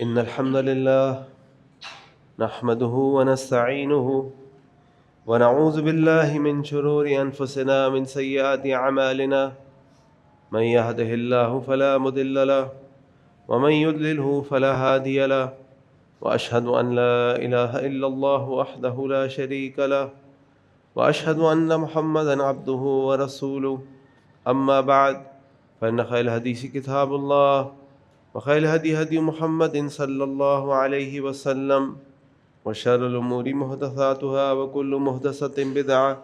إن الحمد لله نحمده ونستعينه ونعوذ بالله من شرور أنفسنا من سيئات أعمالنا من يهده الله فلا مضل له ومن يضلله فلا هادي له وأشهد أن لا إله إلا الله وحده لا شريك له وأشهد أن محمدا عبده ورسوله أما بعد فإن خير الحديث كتاب الله وخير الهدي هدي محمد صلى الله عليه وسلم وشر الأمور محدثاتها وكل محدثة بدعة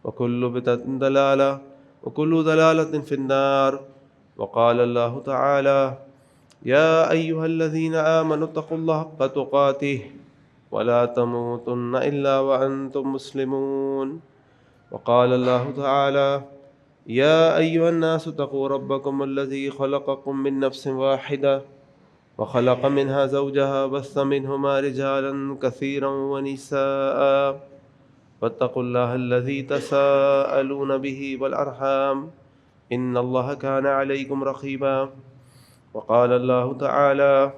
وكل بدعة ضلالة وكل ضلالة في النار. وقال الله تعالى: يا أيها الذين آمنوا اتقوا الله حق تقاته ولا تموتن إلا وأنتم مسلمون. وقال الله تعالى: يا أيها الناس اتقوا ربكم الذي خلقكم من نفس واحدة وخلق منها زوجها وبث منهما رجالا كثيرا ونساء واتقوا الله الذي تساءلون به والأرحام إن الله كان عليكم رقيبا. وقال الله تعالى: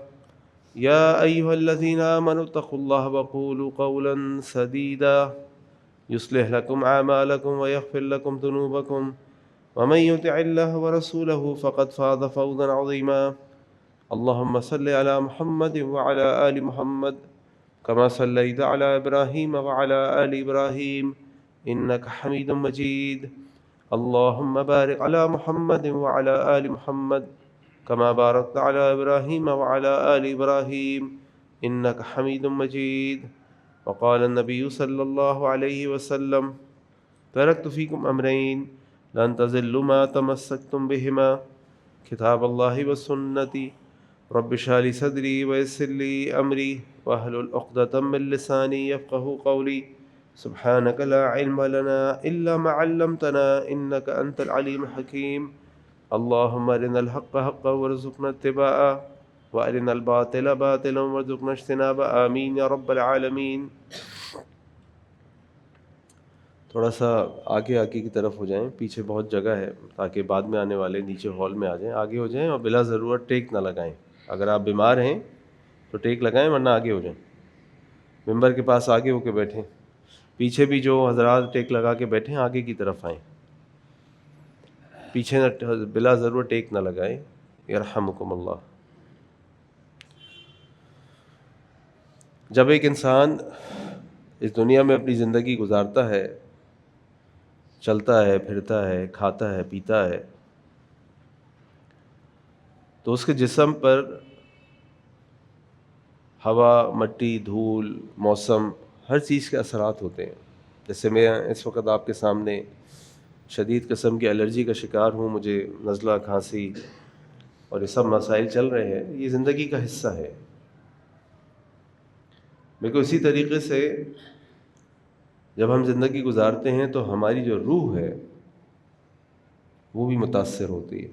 يا أيها الذين آمنوا اتقوا الله وقولوا قولا سديدا يصلح لكم أعمالكم ويغفر لكم ذنوبكم ومن يطع الله ورسوله فقد فاز فوزا عظيما. اللهم صل على محمد وعلى آل محمد كما صليت على إبراهيم وعلى آل إبراهيم إنك حميد مجيد. اللهم بارك على محمد وعلى آل محمد كما باركت على إبراهيم وعلى آل إبراهيم إنك حميد مجيد. وقال النبي صلى الله عليه وسلم: تركت فيكم أمرين لن تضلوا ما تمسكتم بهما كتاب الله والسنة. رب اشرح لي صدري ويسر لي أمري واحلل عقدة من لساني يفقهوا قولي. سبحانك لا علم لنا إلا ما علمتنا إنك أنت العليم الحكيم. اللهم أرنا الحق حقا وارزقنا اتباعه وأرنا الباطل باطلا وارزقنا اجتنابه آمين یا رب العالمین. تھوڑا سا آگے کی طرف ہو جائیں، پیچھے بہت جگہ ہے تاکہ بعد میں آنے والے نیچے ہال میں آ جائیں. آگے ہو جائیں اور بلا ضرورت ٹیک نہ لگائیں. اگر آپ بیمار ہیں تو ٹیک لگائیں ورنہ آگے ہو جائیں. ممبر کے پاس آگے ہو کے بیٹھیں. پیچھے بھی جو حضرات ٹیک لگا کے بیٹھیں آگے کی طرف آئیں. پیچھے نہ بلا ضرورت ٹیک نہ لگائیں. یرحمکم اللہ. جب ایک انسان اس دنیا میں اپنی زندگی گزارتا ہے، چلتا ہے، پھرتا ہے، کھاتا ہے، پیتا ہے، تو اس کے جسم پر ہوا، مٹی، دھول، موسم، ہر چیز کے اثرات ہوتے ہیں. جیسے میں اس وقت آپ کے سامنے شدید قسم کی الرجی کا شکار ہوں، مجھے نزلہ، کھانسی اور یہ سب مسائل چل رہے ہیں. یہ زندگی کا حصہ ہے. بالکل اسی طریقے سے جب ہم زندگی گزارتے ہیں تو ہماری جو روح ہے وہ بھی متاثر ہوتی ہے.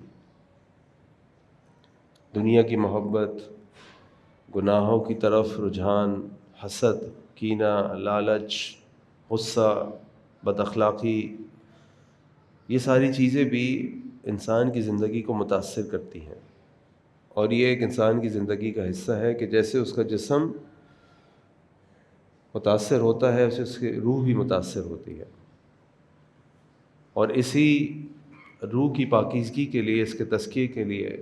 دنیا کی محبت، گناہوں کی طرف رجحان، حسد، کینہ، لالچ، غصہ، بد اخلاقی، یہ ساری چیزیں بھی انسان کی زندگی کو متاثر کرتی ہیں. اور یہ ایک انسان کی زندگی کا حصہ ہے کہ جیسے اس کا جسم متاثر ہوتا ہے اسے اس کی روح بھی متاثر ہوتی ہے. اور اسی روح کی پاکیزگی کے لیے، اس کے تزکیے کے لیے،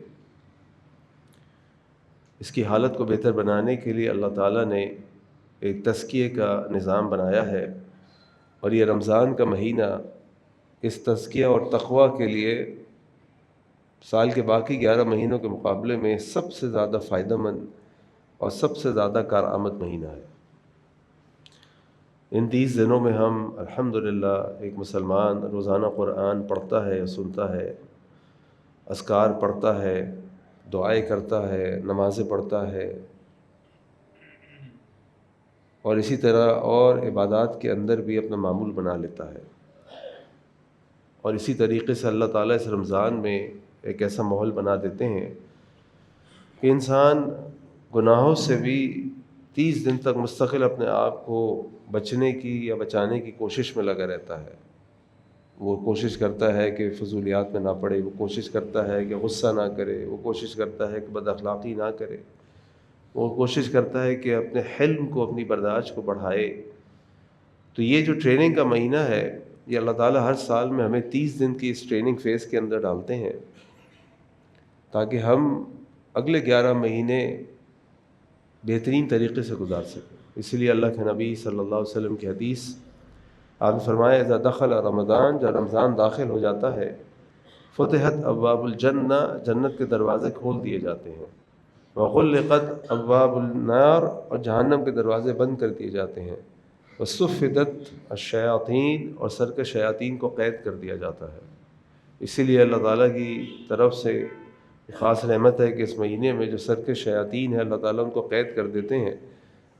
اس کی حالت کو بہتر بنانے کے لیے اللہ تعالیٰ نے ایک تزکیے کا نظام بنایا ہے. اور یہ رمضان کا مہینہ اس تزکیہ اور تقویٰ کے لیے سال کے باقی 11 مہینوں کے مقابلے میں سب سے زیادہ فائدہ مند اور سب سے زیادہ کارآمد مہینہ ہے. ان 30 دنوں میں ہم الحمدللہ ایک مسلمان روزانہ قرآن پڑھتا ہے، سنتا ہے، اذکار پڑھتا ہے، دعائیں کرتا ہے، نمازیں پڑھتا ہے، اور اسی طرح اور عبادات کے اندر بھی اپنا معمول بنا لیتا ہے. اور اسی طریقے سے اللہ تعالیٰ اس رمضان میں ایک ایسا ماحول بنا دیتے ہیں کہ انسان گناہوں سے بھی 30 دن تک مستقل اپنے آپ کو بچنے کی یا بچانے کی کوشش میں لگا رہتا ہے. وہ کوشش کرتا ہے کہ فضولیات میں نہ پڑے، وہ کوشش کرتا ہے کہ غصہ نہ کرے، وہ کوشش کرتا ہے کہ بد اخلاقی نہ کرے. وہ کوشش کرتا ہے کہ اپنے حلم کو، اپنی برداشت کو بڑھائے۔ تو یہ جو ٹریننگ کا مہینہ ہے، یہ اللہ تعالیٰ ہر سال میں ہمیں 30 دن کی اس ٹریننگ فیز کے اندر ڈالتے ہیں، تاکہ ہم اگلے 11 مہینے بہترین طریقے سے گزار سکیں۔ اسی لیے اللہ کے نبی صلی اللہ علیہ وسلم کی حدیث، آپ نے فرمایا اذا دخل رمضان، جب رمضان داخل ہو جاتا ہے، فتحت ابواب الجنہ، جنت کے دروازے کھول دیے جاتے ہیں، وغلقت ابواب النار، اور جہنم کے دروازے بند کر دیے جاتے ہیں، وصفدت الشیاطین، اور سر کے شیاطین کو قید کر دیا جاتا ہے۔ اسی لیے اللہ تعالیٰ کی طرف سے خاص رحمت ہے کہ اس مہینے میں جو سر کے شیاطین ہیں اللہ تعالیٰ ان کو قید کر دیتے ہیں،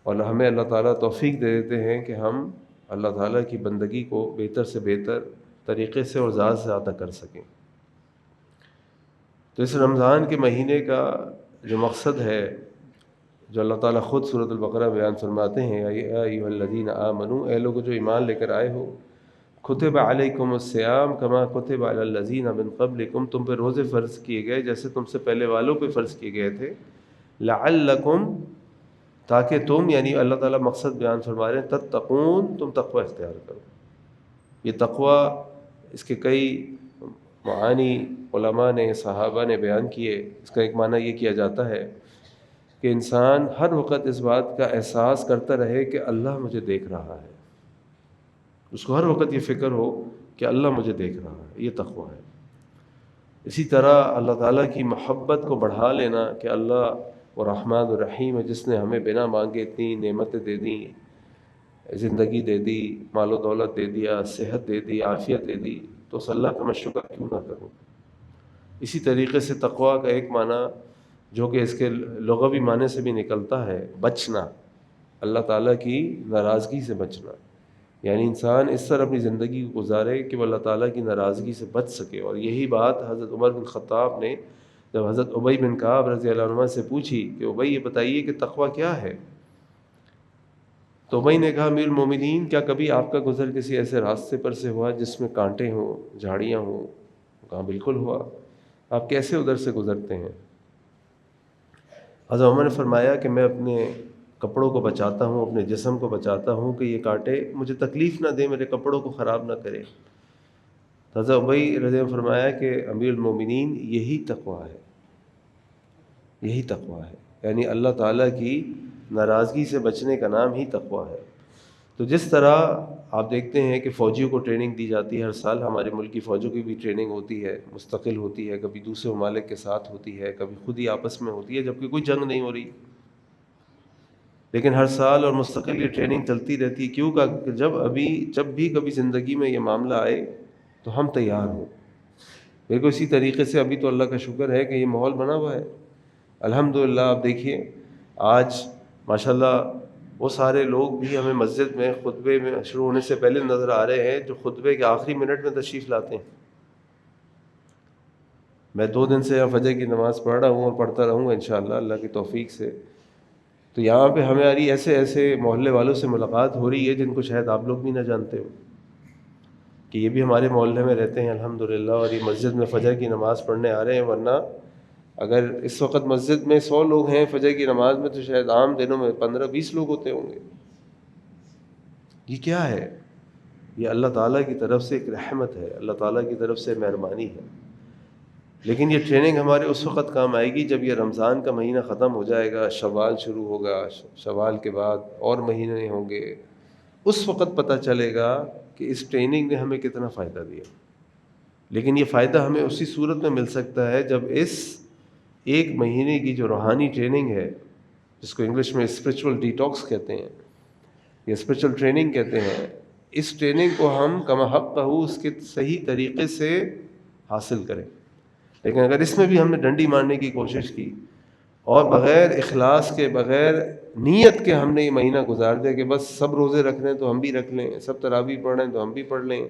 اور ہمیں اللہ تعالیٰ توفیق دے دیتے ہیں کہ ہم اللہ تعالیٰ کی بندگی کو بہتر سے بہتر طریقے سے اور زیادہ سے زیادہ کر سکیں۔ تو اس رمضان کے مہینے کا جو مقصد ہے، جو اللہ تعالیٰ خود سورۃ البقرہ بیان فرماتے ہیں، یا ایھا الذین آمنوا، اے لوگوں جو ایمان لے کر آئے ہو، کتب علیکم الصیام کما کتب علی الذین من قبلکم، تم پہ روزے فرض کیے گئے جیسے تم سے پہلے والوں پہ فرض کیے گئے تھے، لعلکم، تاکہ تم، یعنی اللہ تعالیٰ مقصد بیان فرما رہے ہیں، تتقون، تم تقوی اختیار کرو۔ یہ تقوی، اس کے کئی معانی علماء نے، صحابہ نے بیان کیے۔ اس کا ایک معنی یہ کیا جاتا ہے کہ انسان ہر وقت اس بات کا احساس کرتا رہے کہ اللہ مجھے دیکھ رہا ہے، اس کو ہر وقت یہ فکر ہو کہ اللہ مجھے دیکھ رہا ہے، یہ تقوی ہے۔ اسی طرح اللہ تعالیٰ کی محبت کو بڑھا لینا کہ اللہ وہ رحمان الرحیم ہے، جس نے ہمیں بنا مانگے اتنی نعمتیں دے دیں، زندگی دے دی، مال و دولت دے دیا، صحت دے دی، عافیت دے دی، تو اس اللہ کا میں شکر کیوں نہ کروں۔ اسی طریقے سے تقویٰ کا ایک معنی جو کہ اس کے لغوی معنی سے بھی نکلتا ہے، بچنا، اللہ تعالیٰ کی ناراضگی سے بچنا، یعنی انسان اس طرح اپنی زندگی کو گزارے کہ وہ اللہ تعالیٰ کی ناراضگی سے بچ سکے۔ اور یہی بات حضرت عمر بن خطاب نے جب حضرت ابی بن کعب رضی اللہ عنہ سے پوچھی کہ ابی یہ بتائیے کہ تقویٰ کیا ہے، تو ابی نے کہا امیر المومنین، کیا کبھی آپ کا گزر کسی ایسے راستے پر سے ہوا جس میں کانٹے ہوں، جھاڑیاں ہوں؟ کہا بالکل ہوا۔ آپ کیسے ادھر سے گزرتے ہیں؟ حضرت عمر نے فرمایا کہ میں اپنے کپڑوں کو بچاتا ہوں، اپنے جسم کو بچاتا ہوں کہ یہ کانٹے مجھے تکلیف نہ دیں، میرے کپڑوں کو خراب نہ کرے۔ حضرت ابی رضی اللہ عنہ نے فرمایا کہ امیر المومنین، یہی تقویٰ ہے، یہی تقویٰ ہے، یعنی اللہ تعالیٰ کی ناراضگی سے بچنے کا نام ہی تقویٰ ہے۔ تو جس طرح آپ دیکھتے ہیں کہ فوجیوں کو ٹریننگ دی جاتی ہے، ہر سال ہمارے ملک کی فوجوں کی بھی ٹریننگ ہوتی ہے، مستقل ہوتی ہے، کبھی دوسرے ممالک کے ساتھ ہوتی ہے، کبھی خود ہی آپس میں ہوتی ہے، جبکہ کوئی جنگ نہیں ہو رہی، لیکن ہر سال اور مستقل یہ ٹریننگ چلتی رہتی ہے۔ کیوں؟ کہ جب بھی کبھی زندگی میں یہ معاملہ آئے تو ہم تیار ہوں۔ بالکل اسی طریقے سے ابھی تو اللہ کا شکر ہے کہ یہ ماحول بنا ہوا ہے، الحمدللہ۔ آپ دیکھیے آج ماشاءاللہ وہ سارے لوگ بھی ہمیں مسجد میں خطبے میں شروع ہونے سے پہلے نظر آ رہے ہیں جو خطبے کے آخری منٹ میں تشریف لاتے ہیں۔ میں 2 دن سے فجر کی نماز پڑھ رہا ہوں اور پڑھتا رہوں گا انشاءاللہ اللہ کی توفیق سے۔ تو یہاں پہ ہماری ایسے محلے والوں سے ملاقات ہو رہی ہے جن کو شاید آپ لوگ بھی نہ جانتے ہو کہ یہ بھی ہمارے محلے میں رہتے ہیں الحمدللہ، اور یہ مسجد میں فجر کی نماز پڑھنے آ رہے ہیں۔ ورنہ اگر اس وقت مسجد میں 100 لوگ ہیں فجر کی نماز میں، تو شاید عام دنوں میں 15-20 لوگ ہوتے ہوں گے۔ یہ کیا ہے؟ یہ اللہ تعالیٰ کی طرف سے ایک رحمت ہے، اللہ تعالیٰ کی طرف سے مہربانی ہے۔ لیکن یہ ٹریننگ ہمارے اس وقت کام آئے گی جب یہ رمضان کا مہینہ ختم ہو جائے گا، شوال شروع ہوگا، شوال کے بعد اور مہینے ہوں گے، اس وقت پتہ چلے گا کہ اس ٹریننگ نے ہمیں کتنا فائدہ دیا۔ لیکن یہ فائدہ ہمیں اسی صورت میں مل سکتا ہے جب اس 1 مہینے کی جو روحانی ٹریننگ ہے، جس کو انگلش میں اسپرچول ڈیٹاکس کہتے ہیں یا اسپرچول ٹریننگ کہتے ہیں، اس ٹریننگ کو ہم کما حق ہو اس کے صحیح طریقے سے حاصل کریں۔ لیکن اگر اس میں بھی ہم نے ڈنڈی مارنے کی کوشش کی اور بغیر اخلاص کے، بغیر نیت کے ہم نے یہ مہینہ گزار دیا کہ بس سب روزے رکھ رہے ہیں تو ہم بھی رکھ لیں، سب تراویح پڑھ رہے ہیں تو ہم بھی پڑھ لیں،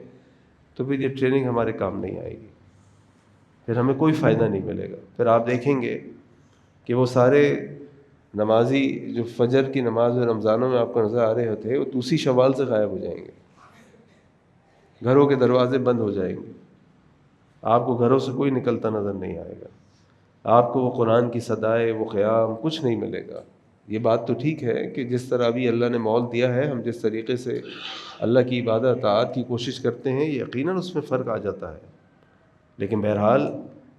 تو پھر یہ ٹریننگ ہمارے کام نہیں آئے گی، پھر ہمیں کوئی فائدہ نہیں ملے گا۔ پھر آپ دیکھیں گے کہ وہ سارے نمازی جو فجر کی نماز میں رمضانوں میں آپ کو نظر آ رہے ہوتے ہیں، وہ دوسری شوال سے غائب ہو جائیں گے، گھروں کے دروازے بند ہو جائیں گے، آپ کو گھروں سے کوئی نکلتا نظر نہیں آئے گا، آپ کو وہ قرآن کی صدائے، وہ قیام، کچھ نہیں ملے گا۔ یہ بات تو ٹھیک ہے کہ جس طرح ابھی اللہ نے مول دیا ہے، ہم جس طریقے سے اللہ کی عبادت اطاعت کی کوشش کرتے ہیں، یقیناً اس میں فرق آ جاتا ہے. لیکن بہرحال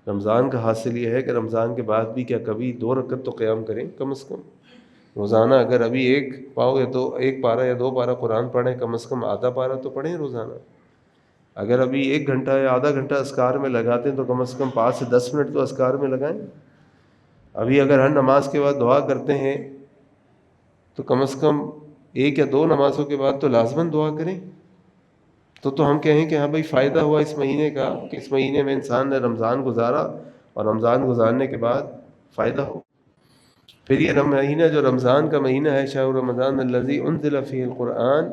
رمضان کا حاصل یہ ہے کہ رمضان کے بعد بھی کیا کبھی 2 رکعت تو قیام کریں کم از کم روزانہ. اگر ابھی ایک پاؤ یا تو 1 پارہ یا 2 پارہ قرآن پڑھیں، کم از کم آدھا پارہ تو پڑھیں روزانہ. اگر ابھی 1 گھنٹہ یا آدھا گھنٹہ اذکار میں لگاتے ہیں تو کم از کم 5 سے 10 منٹ تو اذکار میں لگائیں. ابھی اگر ہر نماز کے بعد دعا کرتے ہیں تو کم از کم 1 یا 2 نمازوں کے بعد تو لازماً دعا کریں. تو ہم کہیں کہ ہاں بھائی فائدہ ہوا اس مہینے کا کہ اس مہینے میں انسان نے رمضان گزارا اور رمضان گزارنے کے بعد فائدہ ہو. پھر یہ مہینہ جو رمضان کا مہینہ ہے، شہر رمضان الذی انزل فیہ القرآن،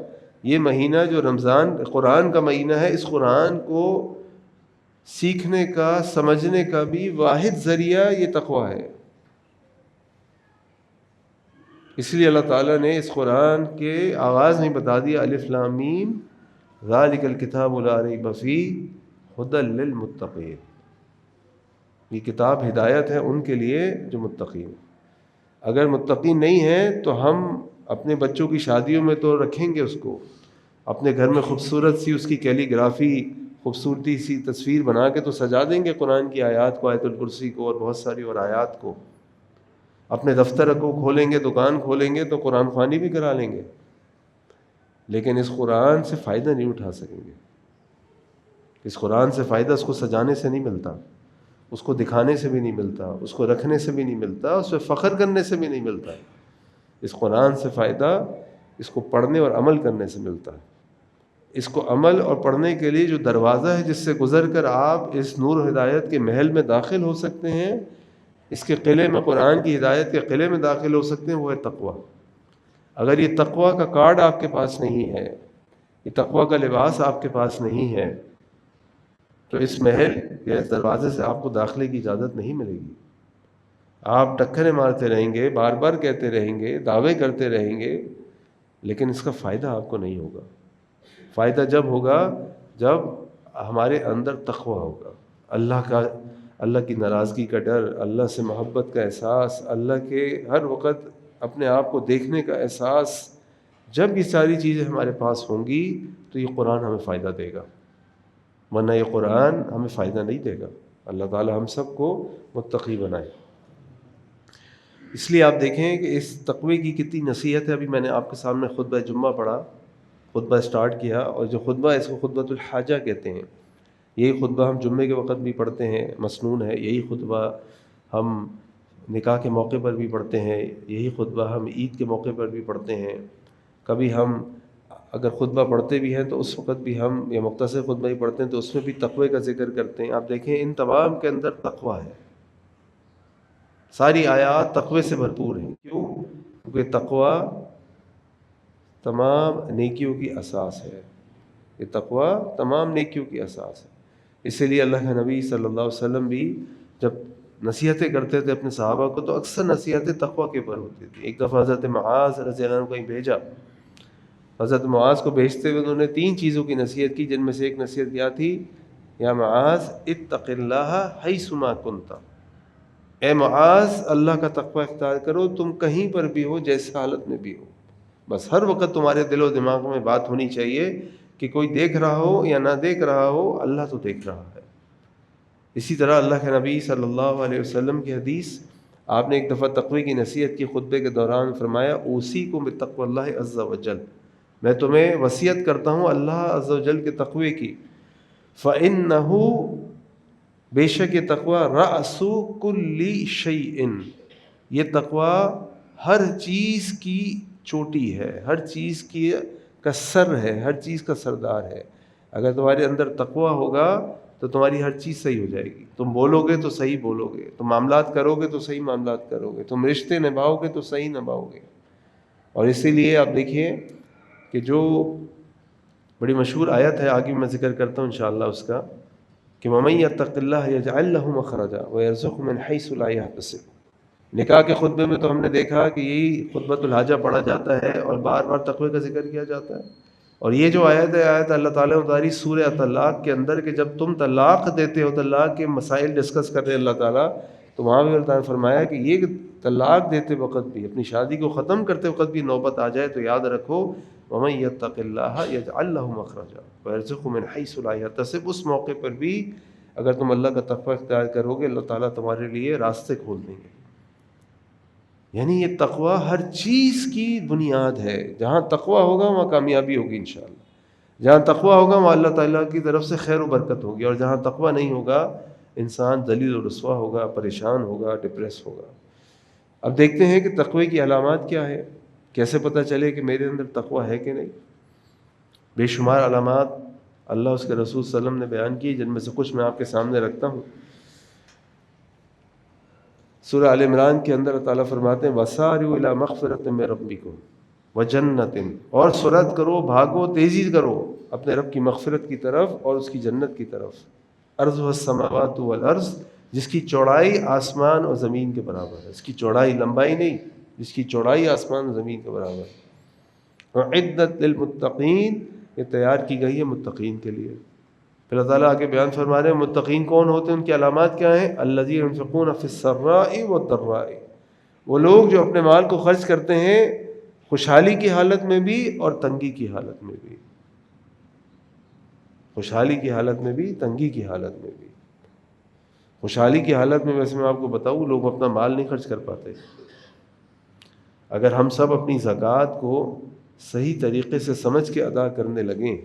یہ مہینہ جو رمضان قرآن کا مہینہ ہے، اس قرآن کو سیکھنے کا سمجھنے کا بھی واحد ذریعہ یہ تقویٰ ہے. اس لیے اللہ تعالیٰ نے اس قرآن کے آغاز میں بتا دیا الف لام میم ذالک الکتاب لا ریب فیہ ھدی للمتقین. یہ کتاب ہدایت ہے ان کے لیے جو متقین. اگر متقین نہیں ہیں تو ہم اپنے بچوں کی شادیوں میں تو رکھیں گے اس کو، اپنے گھر میں خوبصورت سی اس کی کیلی گرافی، خوبصورتی سی تصویر بنا کے تو سجا دیں گے قرآن کی آیات کو، آیت الکرسی کو اور بہت ساری اور آیات کو. اپنے دفتر کو کھولیں گے، دکان کھولیں گے تو قرآن خوانی بھی کرا لیں گے، لیکن اس قرآن سے فائدہ نہیں اٹھا سکیں گے. اس قرآن سے فائدہ اس کو سجانے سے نہیں ملتا، اس کو دکھانے سے بھی نہیں ملتا، اس کو رکھنے سے بھی نہیں ملتا، اس پہ فخر کرنے سے بھی نہیں ملتا. اس قرآن سے فائدہ اس کو پڑھنے اور عمل کرنے سے ملتا ہے. اس کو عمل اور پڑھنے کے لیے جو دروازہ ہے جس سے گزر کر آپ اس نور و ہدایت کے محل میں داخل ہو سکتے ہیں، اس کے قلعے میں، قرآن کی ہدایت کے قلعے میں داخل ہو سکتے ہیں، وہ ہے تقویٰ. اگر یہ تقویٰ کا کارڈ آپ کے پاس نہیں ہے، یہ تقویٰ کا لباس آپ کے پاس نہیں ہے، تو اس محل یا اس دروازے سے آپ کو داخلے کی اجازت نہیں ملے گی. آپ ٹکریں مارتے رہیں گے، بار بار کہتے رہیں گے، دعوے کرتے رہیں گے، لیکن اس کا فائدہ آپ کو نہیں ہوگا. فائدہ جب ہوگا جب ہمارے اندر تقویٰ ہوگا، اللہ کی ناراضگی کا ڈر، اللہ سے محبت کا احساس، اللہ کے ہر وقت اپنے آپ کو دیکھنے کا احساس. جب یہ ساری چیزیں ہمارے پاس ہوں گی تو یہ قرآن ہمیں فائدہ دے گا، ورنہ یہ قرآن ہمیں فائدہ نہیں دے گا. اللہ تعالی ہم سب کو متقی بنائے. اس لیے آپ دیکھیں کہ اس تقوی کی کتنی نصیحت ہے. ابھی میں نے آپ کے سامنے خطبہ جمعہ پڑھا، خطبہ سٹارٹ کیا، اور جو خطبہ ہے اس کو خطبۃ الحاجہ کہتے ہیں. یہی خطبہ ہم جمعے کے وقت بھی پڑھتے ہیں، مسنون ہے. یہی خطبہ ہم نکاح کے موقع پر بھی پڑھتے ہیں، یہی خطبہ ہم عید کے موقع پر بھی پڑھتے ہیں. کبھی ہم اگر خطبہ پڑھتے بھی ہیں تو اس وقت بھی ہم یا مختصر خطبہ ہی پڑھتے ہیں تو اس میں بھی تقوی کا ذکر کرتے ہیں. آپ دیکھیں ان تمام کے اندر تقوی ہے. ساری آیات تقوی سے بھرپور ہیں. کیوں؟ کیونکہ تقوی تمام نیکیوں کی اساس ہے. یہ تقوی تمام نیکیوں کی اساس ہے. اسی لیے اللہ کے نبی صلی اللہ علیہ وسلم بھی جب نصیحتیں کرتے تھے اپنے صحابہ کو تو اکثر نصیحتیں تقوی کے اوپر ہوتی تھی. ایک دفعہ حضرت معاذ رضی اللہ عنہ کو کہیں بھیجا. حضرت معاذ کو بھیجتے ہوئے انہوں نے 3 چیزوں کی نصیحت کی، جن میں سے ایک نصیحت کیا تھی؟ یا معاذ اتق اللہ حیث ما کنت. اے معاذ اللہ کا تقوی اختیار کرو، تم کہیں پر بھی ہو، جیسے حالت میں بھی ہو. بس ہر وقت تمہارے دل و دماغ میں بات ہونی چاہیے کہ کوئی دیکھ رہا ہو یا نہ دیکھ رہا ہو، اللہ تو دیکھ رہا ہے. اسی طرح اللہ کے نبی صلی اللہ علیہ وسلم کی حدیث، آپ نے ایک دفعہ تقوی کی نصیحت کی خطبے کے دوران، فرمایا اوصیکم بتقوی اللہ عز وجل، میں تمہیں وصیت کرتا ہوں اللہ عز وجل کے تقوی کی. فَإِنَّهُ، بے شک یہ تقوی، رأس کل شیء، یہ تقوی ہر چیز کی چوٹی ہے، ہر چیز کی کا سر ہے، ہر چیز کا سردار ہے. اگر تمہارے اندر تقوی ہوگا تو تمہاری ہر چیز صحیح ہو جائے گی. تم بولو گے تو صحیح بولو گے، تم معاملات کرو گے تو صحیح معاملات کرو گے، تم رشتے نبھاؤ گے تو صحیح نبھاؤ گے. اور اسی لیے آپ دیکھیے کہ جو بڑی مشہور آیت ہے، آگے میں ذکر کرتا ہوں انشاءاللہ اس کا، کہ وَمَن يَتَّقِ اللَّهَ يَجْعَل لَّهُ مَخْرَجًا وَيَرْزُقْهُ مِنْ حَيْثُ لَا يَحْتَسِبُ. نکاح کے خطبے میں تو ہم نے دیکھا کہ یہی خطبۃ الحاجہ پڑھا جاتا ہے اور بار بار تقوی کا ذکر کیا جاتا ہے. اور یہ جو آیت ہے، آیت اللہ تعالیٰ نے اتاری سورہ طلاق کے اندر، کہ جب تم طلاق دیتے ہو، طلاق کے مسائل ڈسکس کر رہے ہیں اللہ تعالیٰ، تو وہاں بھی اللہ تعالیٰ نے فرمایا کہ یہ طلاق دیتے وقت بھی، اپنی شادی کو ختم کرتے وقت بھی نوبت آ جائے تو یاد رکھو وَمَن يَتَّقِ اللَّهَ يَجْعَل لَّهُ مَخْرَجًا وَيَرْزُقْهُ مِنْ حَيْثُ لَا يَحْتَسِبُ۔ اس موقع پر بھی اگر تم اللہ کا تقوی اختیار کرو گے اللہ تعالیٰ تمہارے لیے راستے کھول دیں گے۔ یعنی یہ تقوی ہر چیز کی بنیاد ہے، جہاں تقوی ہوگا وہاں کامیابی ہوگی انشاءاللہ، جہاں تقوی ہوگا وہاں اللہ تعالیٰ کی طرف سے خیر و برکت ہوگی، اور جہاں تقوی نہیں ہوگا انسان ذلیل و رسوا ہوگا، پریشان ہوگا، ڈپریس ہوگا۔ اب دیکھتے ہیں کہ تقوی کی علامات کیا ہے، کیسے پتہ چلے کہ میرے اندر تقوی ہے کہ نہیں۔ بے شمار علامات اللہ اس کے رسول صلی اللہ علیہ وسلم نے بیان کی، جن میں سے کچھ میں آپ کے سامنے رکھتا ہوں۔ سورہ آل عمران کے اندر اللہ تعالیٰ فرماتے ہیں وَسَارِعُوا إِلَىٰ مَغْفِرَةٍ مِّن رَّبِّكُمْ وَجَنَّةٍ، اور سرعت کرو، بھاگو، تیزی کرو اپنے رب کی مغفرت کی طرف اور اس کی جنت کی طرف، عرضها السماوات والارض، جس کی چوڑائی آسمان اور زمین کے برابر ہے، اس کی چوڑائی لمبائی نہیں، جس کی چوڑائی آسمان اور زمین کے برابر ہے، اعدت للمتقین، یہ تیار کی گئی ہے متقین کے لیے۔ پھر اللہ تعالیٰ آگے بیان فرما رہے ہیں متقین کون ہوتے ہیں، ان کی علامات کیا ہیں، الذین ينفقون فی السراء والضراء، وہ لوگ جو اپنے مال کو خرچ کرتے ہیں خوشحالی کی حالت میں بھی اور تنگی کی حالت میں بھی، خوشحالی کی حالت میں بھی، تنگی کی حالت میں بھی۔ خوشحالی کی حالت میں ویسے میں آپ کو بتاؤں لوگ اپنا مال نہیں خرچ کر پاتے۔ اگر ہم سب اپنی زکوٰۃ کو صحیح طریقے سے سمجھ کے ادا کرنے لگیں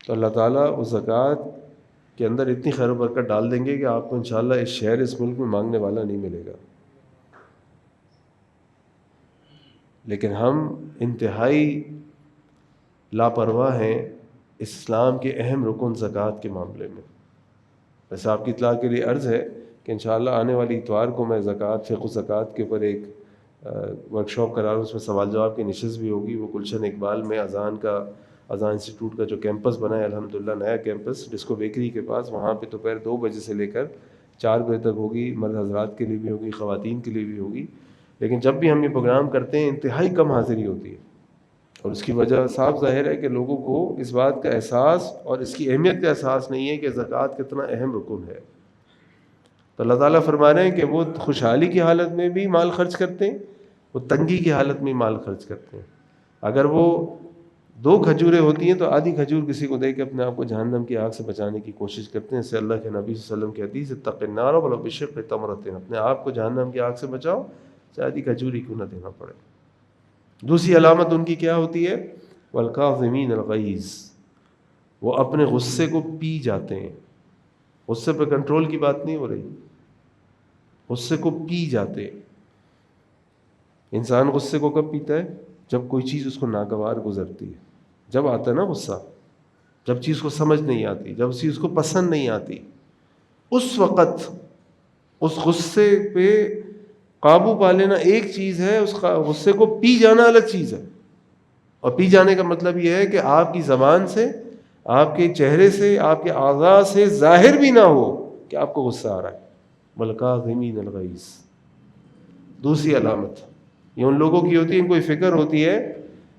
تو اللہ تعالیٰ اس زکوٰۃ کے اندر اتنی خیر و برکت ڈال دیں گے کہ آپ کو انشاءاللہ اس شہر اس ملک میں مانگنے والا نہیں ملے گا۔ لیکن ہم انتہائی لاپرواہ ہیں اسلام کے اہم رکن زکوٰۃ کے معاملے میں۔ ویسے آپ کی اطلاع کے لیے عرض ہے کہ انشاءاللہ آنے والی اتوار کو میں زکوٰۃ، فقہ زکوٰۃ کے اوپر ایک ورکشاپ کرا رہا ہوں، اس میں سوال جواب کی نشست بھی ہوگی۔ وہ گلشن اقبال میں اذان انسٹیٹیوٹ کا جو کیمپس بنا ہے الحمدللہ، نیا کیمپس ڈسکو بیکری کے پاس، وہاں پہ دوپہر 2 بجے سے لے کر 4 بجے تک ہوگی۔ مرد حضرات کے لیے بھی ہوگی، خواتین کے لیے بھی ہوگی۔ لیکن جب بھی ہم یہ پروگرام کرتے ہیں انتہائی کم حاضری ہوتی ہے، اور اس کی وجہ صاف ظاہر ہے کہ لوگوں کو اس بات کا احساس اور اس کی اہمیت کا احساس نہیں ہے کہ زکوٰۃ کتنا اہم رکن ہے۔ تو اللہ تعالیٰ فرما رہے ہیں کہ وہ خوشحالی کی حالت میں بھی مال خرچ کرتے ہیں، وہ تنگی کی حالت میں مال خرچ کرتے ہیں۔ اگر وہ 2 کھجوریں ہوتی ہیں تو آدھی کھجور کسی کو دے کے اپنے آپ کو جہنم کی آگ سے بچانے کی کوشش کرتے ہیں۔ اس سے اللہ کے نبی صلی اللہ علیہ وسلم کی حدیث اتق النار ولو بشق تمرۃ، اپنے آپ کو جہنم کی آگ سے بچاؤ چاہے آدھی کھجور ہی کیوں نہ دینا پڑے۔ دوسری علامت ان کی کیا ہوتی ہے، والکاظمین الغیظ، وہ اپنے غصے کو پی جاتے ہیں۔ غصے پہ کنٹرول کی بات نہیں ہو رہی، غصے کو پی جاتے ہیں۔ انسان غصے کو کب پیتا ہے، جب کوئی چیز اس کو ناگوار گزرتی ہے، جب آتا ہے نا غصہ، جب چیز کو سمجھ نہیں آتی، جب چیز کو پسند نہیں آتی، اس وقت اس غصے پہ قابو پا لینا ایک چیز ہے، اس غصے کو پی جانا الگ چیز ہے۔ اور پی جانے کا مطلب یہ ہے کہ آپ کی زبان سے، آپ کے چہرے سے، آپ کے اعضاء سے ظاہر بھی نہ ہو کہ آپ کو غصہ آ رہا ہے۔ والکاظمین الغیظ دوسری علامت یہ ان لوگوں کی ہوتی ہے، ان کو فکر ہوتی ہے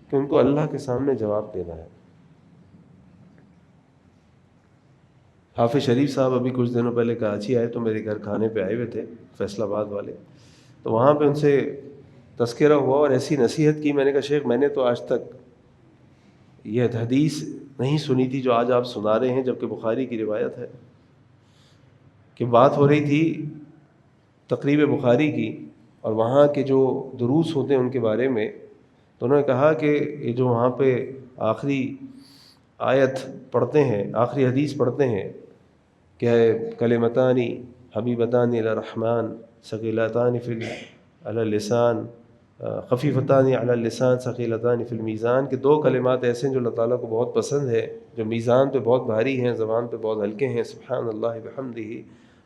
کہ ان کو اللہ کے سامنے جواب دینا ہے۔ حافظ شریف صاحب ابھی کچھ دنوں پہلے کراچی آئے تو میرے گھر کھانے پہ آئے ہوئے تھے، فیصل آباد والے، تو وہاں پہ ان سے تذکرہ ہوا اور ایسی نصیحت کی۔ میں نے کہا شیخ میں نے تو آج تک یہ حدیث نہیں سنی تھی جو آج آپ سنا رہے ہیں، جبکہ بخاری کی روایت ہے، کہ بات ہو رہی تھی تقریب بخاری کی اور وہاں کے جو دروس ہوتے ہیں ان کے بارے میں، تو انہوں نے کہا کہ یہ جو وہاں پہ آخری آیت پڑھتے ہیں، آخری حدیث پڑھتے ہیں کہ کلمتانی حبیبتان الی الرحمن ثقیلتان فی علی اللسان خفیفتان علی اللسان ثقیلتان فی المیزان، کہ 2 کلمات ایسے ہیں جو اللہ تعالیٰ کو بہت پسند ہے، جو میزان پہ بہت بھاری ہیں، زبان پہ بہت ہلکے ہیں، سبحان اللہ بحمدہ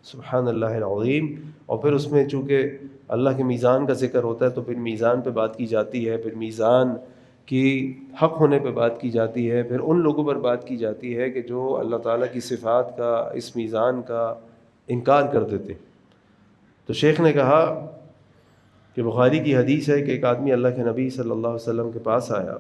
سبحان اللہ العظیم۔ اور پھر اس میں چونکہ اللہ کے میزان کا ذکر ہوتا ہے تو پھر میزان پہ بات کی جاتی ہے، پھر میزان کی حق ہونے پہ بات کی جاتی ہے، پھر ان لوگوں پر بات کی جاتی ہے کہ جو اللہ تعالیٰ کی صفات کا، اس میزان کا انکار کر دیتے۔ تو شیخ نے کہا کہ بخاری کی حدیث ہے کہ ایک آدمی اللہ کے نبی صلی اللہ علیہ وسلم کے پاس آیا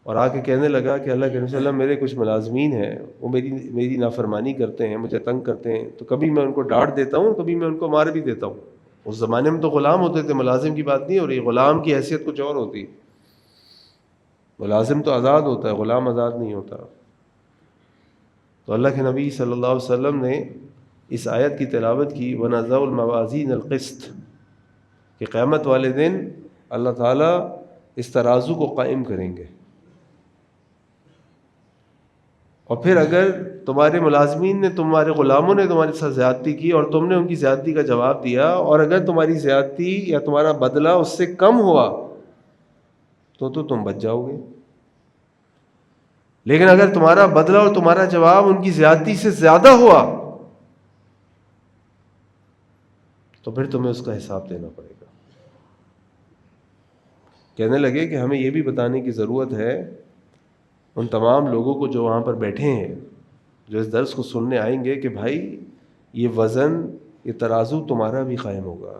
اور آ کے کہنے لگا کہ اللہ کے رسول اللہ میرے کچھ ملازمین ہیں، وہ میری نافرمانی کرتے ہیں، مجھے تنگ کرتے ہیں، تو کبھی میں ان کو ڈانٹ دیتا ہوں، کبھی میں ان کو مار بھی دیتا ہوں۔ اس زمانے میں تو غلام ہوتے تھے، ملازم کی بات نہیں ہو رہی، غلام کی حیثیت کچھ اور ہوتی، ملازم تو آزاد ہوتا ہے، غلام آزاد نہیں ہوتا۔ تو اللہ کے نبی صلی اللہ علیہ وسلم نے اس آیت کی تلاوت کی، وَنَضَعُ الْمَوَازِينَ الْقِسْطَ، کہ قیامت والے دن اللہ تعالیٰ اس ترازو کو قائم کریں گے، اور پھر اگر تمہارے ملازمین نے، تمہارے غلاموں نے تمہارے ساتھ زیادتی کی اور تم نے ان کی زیادتی کا جواب دیا، اور اگر تمہاری زیادتی یا تمہارا بدلہ اس سے کم ہوا تو تم بچ جاؤ گے، لیکن اگر تمہارا بدلہ اور تمہارا جواب ان کی زیادتی سے زیادہ ہوا تو پھر تمہیں اس کا حساب دینا پڑے گا۔ کہنے لگے کہ ہمیں یہ بھی بتانے کی ضرورت ہے ان تمام لوگوں کو جو وہاں پر بیٹھے ہیں، جو اس درس کو سننے آئیں گے، کہ بھائی یہ وزن، یہ ترازو تمہارا بھی قائم ہوگا،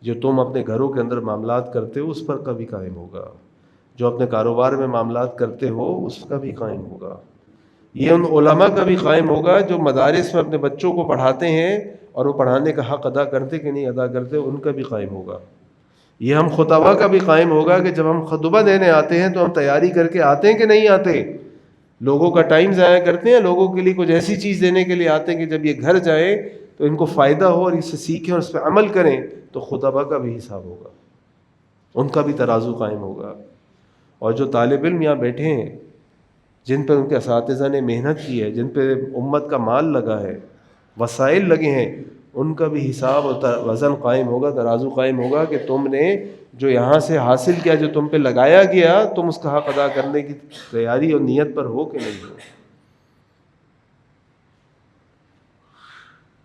جو تم اپنے گھروں کے اندر معاملات کرتے ہو اس پر کا بھی قائم ہوگا، جو اپنے کاروبار میں معاملات کرتے ہو اس کا بھی قائم ہوگا، یہ ان علماء کا بھی قائم ہوگا جو مدارس میں اپنے بچوں کو پڑھاتے ہیں اور وہ پڑھانے کا حق ادا کرتے کہ نہیں ادا کرتے، ان کا بھی قائم ہوگا، یہ ہم خطبہ کا بھی قائم ہوگا کہ جب ہم خطبہ دینے آتے ہیں تو ہم تیاری کر کے آتے ہیں کہ نہیں آتے، لوگوں کا ٹائم ضائع کرتے ہیں، لوگوں کے لیے کچھ ایسی چیز دینے کے لیے آتے ہیں کہ جب یہ گھر جائیں تو ان کو فائدہ ہو اور اس سے سیکھیں اور اس پہ عمل کریں، تو خطبہ کا بھی حساب ہوگا، ان کا بھی ترازو قائم ہوگا۔ اور جو طالب علم یہاں بیٹھے ہیں، جن پہ ان کے اساتذہ نے محنت کی ہے، جن پہ امت کا مال لگا ہے، وسائل لگے ہیں، ان کا بھی حساب اور وزن قائم ہوگا، ترازو قائم ہوگا کہ تم نے جو یہاں سے حاصل کیا، جو تم پہ لگایا گیا، تم اس کا حق ادا کرنے کی تیاری اور نیت پر ہو کہ نہیں ہو۔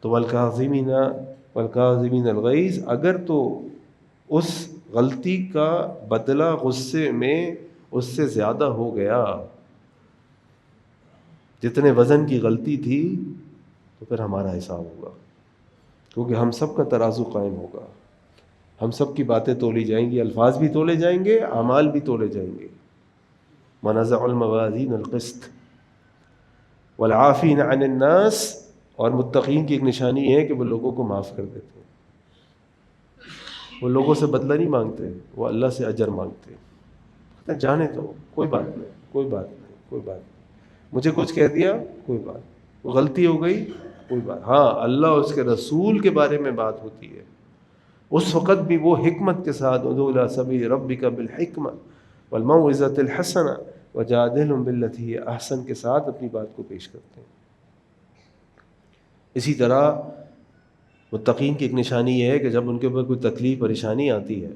تو والکاظمین الغیظ، اگر تو اس غلطی کا بدلہ غصے میں اس سے زیادہ ہو گیا، جتنے وزن کی غلطی تھی، تو پھر ہمارا حساب ہوگا، کیونکہ ہم سب کا ترازو قائم ہوگا، ہم سب کی باتیں تولی جائیں گی، الفاظ بھی تولے جائیں گے، اعمال بھی تولے جائیں گے۔ وَنَزَعُ الْمَوَازِينَ الْقِسْطَ وَالْعَافِينَ عَنِ النَّاسِ، اور متقین کی ایک نشانی ہے کہ وہ لوگوں کو معاف کر دیتے ہیں، وہ لوگوں سے بدلہ نہیں مانگتے، وہ اللہ سے اجر مانگتے ہیں، جانے تو کوئی بات نہیں، کوئی بات نہیں، کوئی بات نہیں، مجھے کچھ کہہ دیا، کوئی بات، غلطی ہو گئی، کوئی بات، ہاں اللہ اور اس کے رسول کے بارے میں بات ہوتی ہے، اس وقت بھی وہ حکمت کے ساتھ، ادعو الی سبیل ربک بالحکمہ والموعظۃ الحسنہ وجادلہم باللتی ہی احسن کے ساتھ اپنی بات کو پیش کرتے ہیں۔ اسی طرح متقین کی ایک نشانی یہ ہے کہ جب ان کے اوپر کوئی تکلیف پریشانی آتی ہے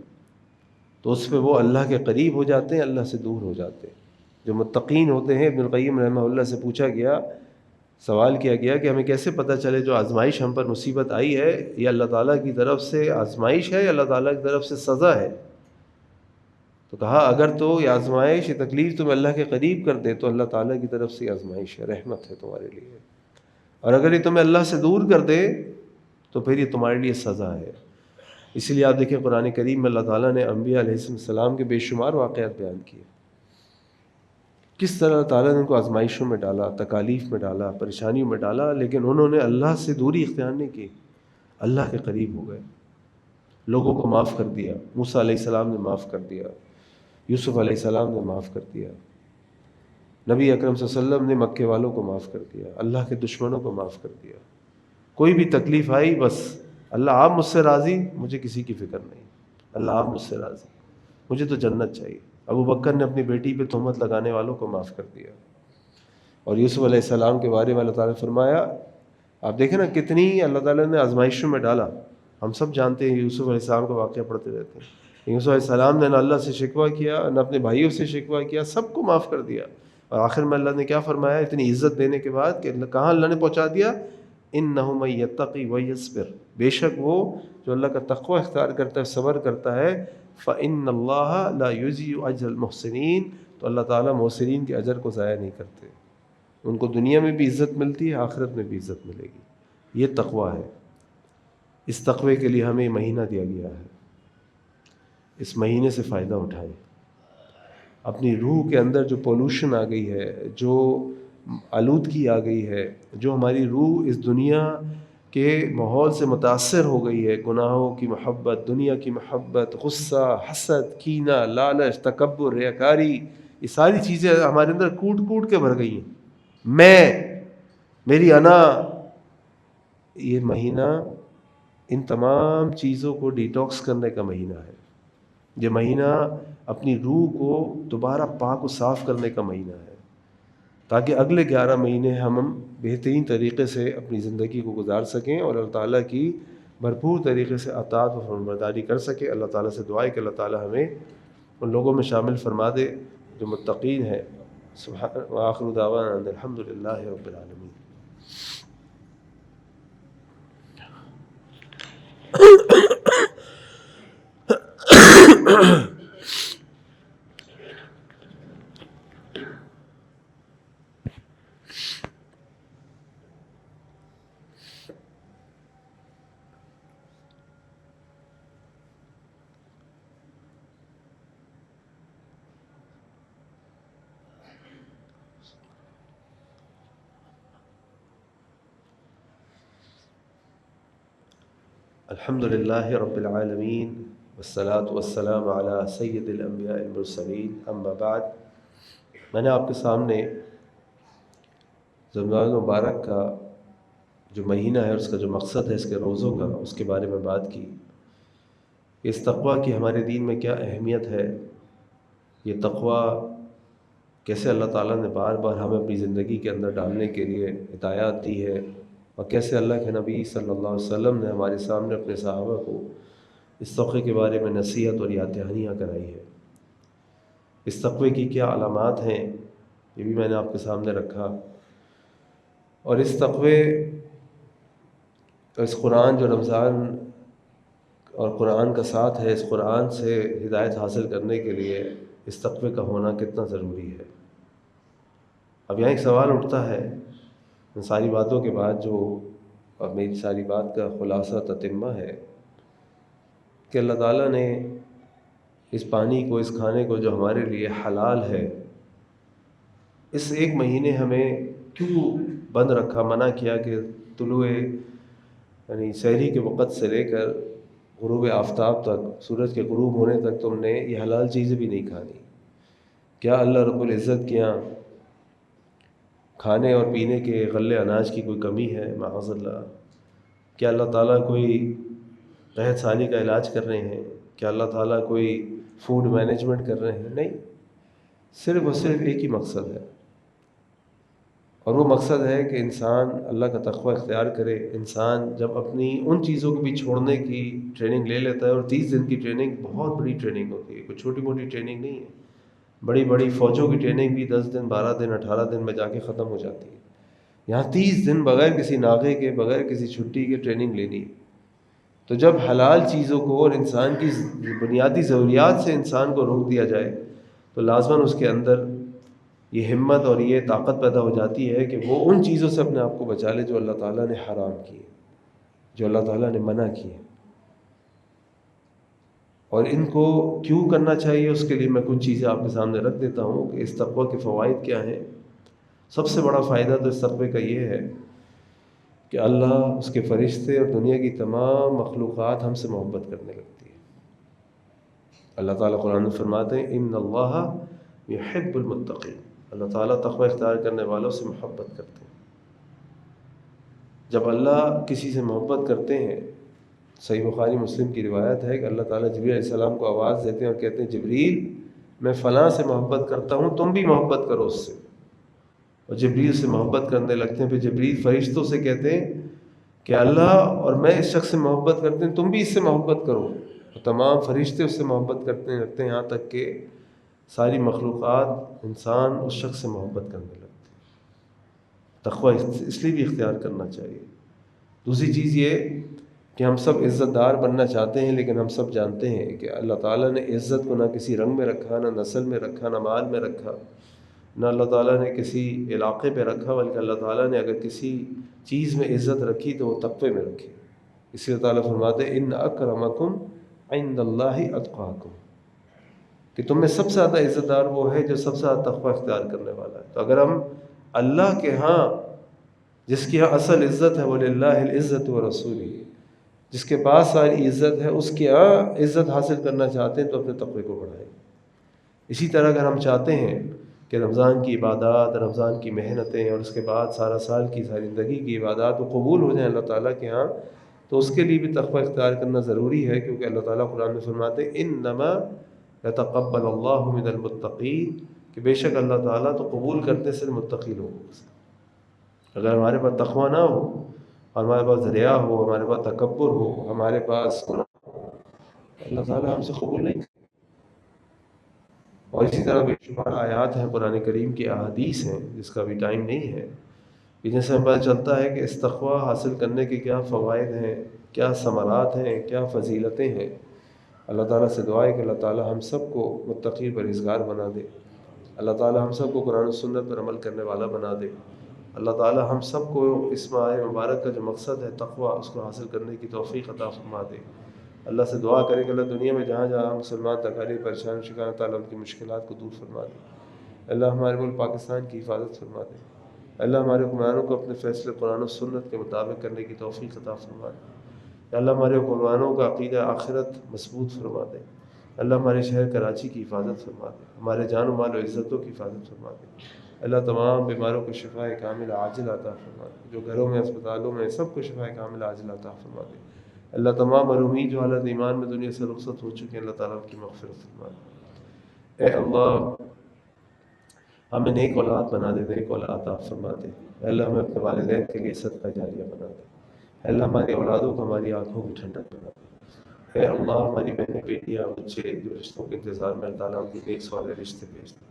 تو اس پہ وہ اللہ کے قریب ہو جاتے ہیں، اللہ سے دور ہو جاتے ہیں۔ جو متقین ہوتے ہیں، ابن القیم رحمہ اللہ سے پوچھا گیا، سوال کیا گیا کہ ہمیں کیسے پتہ چلے جو آزمائش ہم پر مصیبت آئی ہے یہ اللہ تعالیٰ کی طرف سے آزمائش ہے یا اللہ تعالیٰ کی طرف سے سزا ہے؟ تو کہا اگر تو یہ آزمائش، یہ تکلیف تمہیں اللہ کے قریب کر دے تو اللہ تعالیٰ کی طرف سے یہ آزمائش ہے، رحمت ہے تمہارے لیے، اور اگر یہ تمہیں اللہ سے دور کر دے تو پھر یہ تمہارے لیے سزا ہے۔ اسی لیے آپ دیکھیں قرآن کریم میں اللہ تعالیٰ نے انبیاء علیہ السلام کے بے شمار واقعات بیان کیے، کس طرح اللہ تعالیٰ نے ان کو آزمائشوں میں ڈالا، تکالیف میں ڈالا، پریشانیوں میں ڈالا، لیکن انہوں نے اللہ سے دوری اختیار نہیں کی، اللہ کے قریب ہو گئے، لوگوں کو معاف کر دیا، موسیٰ علیہ السلام نے معاف کر دیا، یوسف علیہ السلام نے معاف کر دیا، نبی اکرم صلی اللہ علیہ وسلم نے مکے والوں کو معاف کر دیا، اللہ کے دشمنوں کو معاف کر دیا۔ کوئی بھی تکلیف آئی بس اللہ آپ مجھ سے راضی، مجھے کسی کی فکر نہیں، اللہ آپ مجھ سے راضی، مجھے تو جنت چاہیے۔ ابو بکر نے اپنی بیٹی پہ تہمت لگانے والوں کو معاف کر دیا، اور یوسف علیہ السلام کے بارے میں اللہ تعالیٰ نے فرمایا، آپ دیکھیں نا کتنی اللہ تعالیٰ نے آزمائشوں میں ڈالا، ہم سب جانتے ہیں یوسف علیہ السلام کا واقعہ پڑھتے رہتے ہیں، یوسف علیہ السلام نے نہ اللہ سے شکوہ کیا، نہ اپنے بھائیوں سے شکوہ کیا، سب کو معاف کر دیا، اور آخر میں اللہ نے کیا فرمایا اتنی عزت دینے کے بعد کہ کہاں اللہ نے پہنچا دیا، انہ من یتقی ویصبر، بے شک وہ جو اللہ کا تقوی اختیار کرتا ہے، صبر کرتا ہے، فإن اللہ لا یضیع اجر المحسنین، تو اللہ تعالیٰ محسنین کے اجر کو ضائع نہیں کرتے، ان کو دنیا میں بھی عزت ملتی ہے، آخرت میں بھی عزت ملے گی۔ یہ تقوی ہے، اس تقوی کے لیے ہمیں مہینہ دیا گیا ہے، اس مہینے سے فائدہ اٹھائیں۔ اپنی روح کے اندر جو پولوشن آ گئی ہے، جو آلودگی آ گئی ہے، جو ہماری روح اس دنیا کے ماحول سے متاثر ہو گئی ہے، گناہوں کی محبت، دنیا کی محبت، غصہ، حسد، کینہ، لالچ، تکبر، ریاکاری، یہ ساری چیزیں ہمارے اندر کوٹ کوٹ کے بھر گئی ہیں. میری انا. یہ مہینہ ان تمام چیزوں کو ڈیٹاکس کرنے کا مہینہ ہے. یہ مہینہ اپنی روح کو دوبارہ پاک و صاف کرنے کا مہینہ ہے، تاکہ اگلے 11 مہینے ہم بہترین طریقے سے اپنی زندگی کو گزار سکیں اور اللہ تعالیٰ کی بھرپور طریقے سے اطاعت و فرمانبرداری کر سکیں. اللہ تعالیٰ سے دعا ہے کہ اللہ تعالیٰ ہمیں ان لوگوں میں شامل فرما دے جو متقین ہیں. سبحان وآخر دعوانا ان الحمد للہ رب العالمین. الحمد للہ رب العالمین والصلاة والسلام علی سید الانبیاء المرسلین. اما بعد، میں نے آپ کے سامنے رمضان مبارک کا جو مہینہ ہے، اس کا جو مقصد ہے، اس کے روزوں کا، اس کے بارے میں بات کی. اس تقویٰ کی ہمارے دین میں کیا اہمیت ہے، یہ تقویٰ کیسے اللہ تعالیٰ نے بار بار ہمیں اپنی زندگی کے اندر ڈالنے کے لیے ہدایات دی ہے، اور کیسے اللہ کے نبی صلی اللہ علیہ وسلم نے ہمارے سامنے اپنے صحابہ کو اس تقوی کے بارے میں نصیحت اور یاد دہانیاں کرائی ہے. اس تقوی کی کیا علامات ہیں، یہ بھی میں نے آپ کے سامنے رکھا. اور اس تقوی، اس قرآن جو رمضان اور قرآن کا ساتھ ہے، اس قرآن سے ہدایت حاصل کرنے کے لیے اس تقوی کا ہونا کتنا ضروری ہے. اب یہاں ایک سوال اٹھتا ہے ان ساری باتوں کے بعد، جو اور میری ساری بات کا خلاصہ تتمہ ہے، کہ اللہ تعالیٰ نے اس پانی کو، اس کھانے کو جو ہمارے لیے حلال ہے، اس ایک مہینے ہمیں کیوں بند رکھا، منع کیا کہ طلوع یعنی سحری کے وقت سے لے کر غروب آفتاب تک، سورج کے غروب ہونے تک تم نے یہ حلال چیزیں بھی نہیں کھانی. کیا اللہ رب العزت کے یہاں کھانے اور پینے کے غلے اناج کی کوئی کمی ہے؟ معاذ اللہ. کیا اللہ تعالیٰ کوئی قحط سالی کا علاج کر رہے ہیں؟ کیا اللہ تعالیٰ کوئی فوڈ مینجمنٹ کر رہے ہیں؟ نہیں، صرف اور صرف ایک ہی مقصد ہے، اور وہ مقصد ہے کہ انسان اللہ کا تقوی اختیار کرے. انسان جب اپنی ان چیزوں کو بھی چھوڑنے کی ٹریننگ لے لیتا ہے، اور 30 دن کی ٹریننگ بہت بڑی ٹریننگ ہوتی ہے، کوئی چھوٹی موٹی ٹریننگ نہیں ہے. بڑی بڑی فوجوں کی ٹریننگ بھی 10 دن، 12 دن، 18 دن میں جا کے ختم ہو جاتی ہے. یہاں 30 دن بغیر کسی ناغے کے، بغیر کسی چھٹی کے ٹریننگ لینی ہے. تو جب حلال چیزوں کو اور انسان کی بنیادی ضروریات سے انسان کو روک دیا جائے، تو لازماً اس کے اندر یہ ہمت اور یہ طاقت پیدا ہو جاتی ہے کہ وہ ان چیزوں سے اپنے آپ کو بچا لے جو اللہ تعالیٰ نے حرام کی، جو اللہ تعالیٰ نے منع کی ہے. اور ان کو کیوں کرنا چاہیے، اس کے لیے میں کچھ چیزیں آپ کے سامنے رکھ دیتا ہوں کہ اس تقوی کے فوائد کیا ہیں. سب سے بڑا فائدہ تو اس تقوی کا یہ ہے کہ اللہ، اس کے فرشتے اور دنیا کی تمام مخلوقات ہم سے محبت کرنے لگتی ہے. اللہ تعالیٰ قرآن میں فرماتے ہیں ان اللہ یحب المتقین. اللہ تعالیٰ تقوی اختیار کرنے والوں سے محبت کرتے ہیں. جب اللہ کسی سے محبت کرتے ہیں، صحیح بخاری مسلم کی روایت ہے کہ اللہ تعالیٰ جبریل علیہ السلام کو آواز دیتے ہیں اور کہتے ہیں جبریل، میں فلاں سے محبت کرتا ہوں، تم بھی محبت کرو اس سے. اور جبریل سے محبت کرنے لگتے ہیں. پھر جبریل فرشتوں سے کہتے ہیں کہ اللہ اور میں اس شخص سے محبت کرتے ہیں، تم بھی اس سے محبت کرو. اور تمام فرشتے اس سے محبت کرتے لگتے ہیں، یہاں تک کہ ساری مخلوقات، انسان اس شخص سے محبت کرنے لگتے ہیں. تقوی اس لیے بھی اختیار کرنا چاہیے. دوسری چیز یہ کہ ہم سب عزت دار بننا چاہتے ہیں، لیکن ہم سب جانتے ہیں کہ اللہ تعالیٰ نے عزت کو نہ کسی رنگ میں رکھا، نہ نسل میں رکھا، نہ مال میں رکھا، نہ اللہ تعالیٰ نے کسی علاقے پہ رکھا، بلکہ اللہ تعالیٰ نے اگر کسی چیز میں عزت رکھی تو وہ تقوی میں رکھی. اس لیے تعالیٰ فرماتے ہیں ان اکرمکم عند اللہ اتقاکم، کہ تم میں سب سے زیادہ عزت دار وہ ہے جو سب سے زیادہ تقوی اختیار کرنے والا ہے۔ تو اگر ہم اللہ کے ہاں، جس کی ہاں اصل عزت ہے وَلِلَّهِ الْعِزَّةُ وَرَسُولِهِ، جس کے پاس ساری عزت ہے، اس کی ہاں عزت حاصل کرنا چاہتے ہیں تو اپنے تقوی کو بڑھائیں۔ اسی طرح اگر ہم چاہتے ہیں کہ رمضان کی عبادات، رمضان کی محنتیں اور اس کے بعد سارا سال کی ساری زندگی کی عبادات وہ قبول ہو جائیں اللہ تعالیٰ کے ہاں، تو اس کے لیے بھی تقوی اختیار کرنا ضروری ہے، کیونکہ اللہ تعالیٰ قرآن میں فرماتے ہیں انما یتقبل اللہ من المتقین، کہ بے شک اللہ تعالیٰ تو قبول کرتے صرف متقی لوگوں سے۔ اگر ہمارے پاس تقوی نہ ہو، ہمارے پاس ریا ہو، ہمارے پاس تکبر ہو، ہمارے پاس اللہ تعالیٰ ہم سے قبول نہیں کرے۔ اور اسی طرح بے شمار آیات ہیں قرآن کریم کی، احادیث ہیں جس کا بھی ٹائم نہیں ہے، کہ جن سے ہمیں پتہ چلتا ہے کہ اس تقوی حاصل کرنے کے کیا فوائد ہیں، کیا ثمرات ہیں، کیا فضیلتیں ہیں۔ اللہ تعالیٰ سے دعا ہے کہ اللہ تعالیٰ ہم سب کو متقی پرہیزگار بنا دے، اللہ تعالیٰ ہم سب کو قرآن و سنت پر عمل کرنے والا بنا دے، اللہ تعالیٰ ہم سب کو اس ماہ مبارک کا جو مقصد ہے تقوی، اس کو حاصل کرنے کی توفیق عطا فرما دے۔ اللہ سے دعا کریں کہ اللہ دنیا میں جہاں جہاں مسلمان تکالیف پریشان شکار، تعالیٰ ان کی مشکلات کو دور فرما دے۔ اللہ ہمارے ملک پاکستان کی حفاظت فرما دے۔ اللہ ہمارے حکمرانوں کو اپنے فیصلے قرآن و سنت کے مطابق کرنے کی توفیق عطا فرما دے۔ اللہ ہمارے حکمرانوں کا عقیدہ آخرت مضبوط فرما دے۔ اللہ ہمارے شہر کراچی کی حفاظت فرما دے، ہمارے جان و مال و عزتوں کی حفاظت فرما دے۔ اللہ تمام بیماروں کو شفاء کامل عاجل عطا فرما دے، جو گھروں میں اسپتالوں میں سب کو شفاء کامل عاجل عطا فرما دے۔ اللہ تمام مرحومین جو حالت ایمان میں دنیا سے رخصت ہو چکے ہیں، اللہ تعالیٰ ان کی مغفرت فرما دے۔ اے اللہ ہمیں نیک اولاد بنا دے، نیک اولاد عطا فرما دے۔ اے اللہ ہمیں اپنے والدین کے لیے صدقہ جاریہ بنا دے۔ اے اللہ ہماری اولادوں کو ہماری آنکھوں کی ٹھنڈک بنا دے۔ اے اللہ ہماری بہنیں بیٹیاں بچے جو رشتوں کے انتظار میں، اللہ تعالیٰ ان کے نیک صالح رشتے بھیج دے۔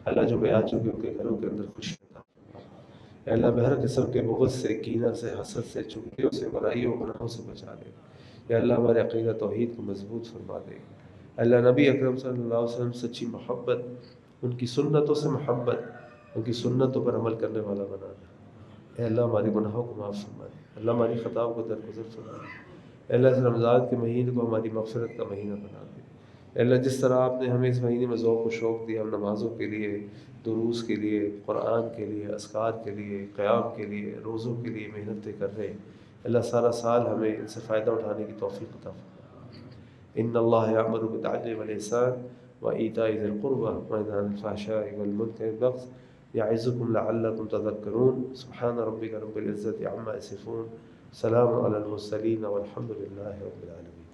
اللہ جو بیاہ چکے ان کے گھروں کے اندر خوشی عطا فرما دے۔ اے اللہ بہر قسم کے بغض سے، کینہ سے، حسد سے، چغلیوں سے، برائیوں گناہوں سے بچا دے۔ یا اللہ ہمارے عقیدہ توحید کو مضبوط فرما دے۔ اللہ نبی اکرم صلی اللہ علیہ وسلم سچی محبت، ان کی سنتوں سے محبت، ان کی سنتوں پر عمل کرنے والا بنا دے۔ اے اللہ ہماری گناہوں کو معاف فرما دے، اللہ ہماری خطاؤں کو درگزر فرما دے۔ اے اللہ اس رمضان کے مہینے کو ہماری مغفرت کا مہینہ بنا دے۔ اے اللہ جس طرح آپ نے ہمیں اس مہینے میں ذوق و شوق دیا، ہم نمازوں کے لیے، دروس کے لیے، قرآن کے لیے، اذکار کے لیے، قیام کے لیے، روزوں کے لیے محنتیں کر رہے ہیں، اللہ سارا سال ہمیں ان سے فائدہ اٹھانے کی توفیق عطا فرما۔ ان اللہ یأمر بالعدل والإحسان وإیتاء ذی القربى وینہی عن الفحشاء والمنکر والبغی یعظکم لعلکم تذکرون۔ سبحان ربک رب العزة عما یصفون، سلام علی المرسلین والحمد للہ رب العالمین۔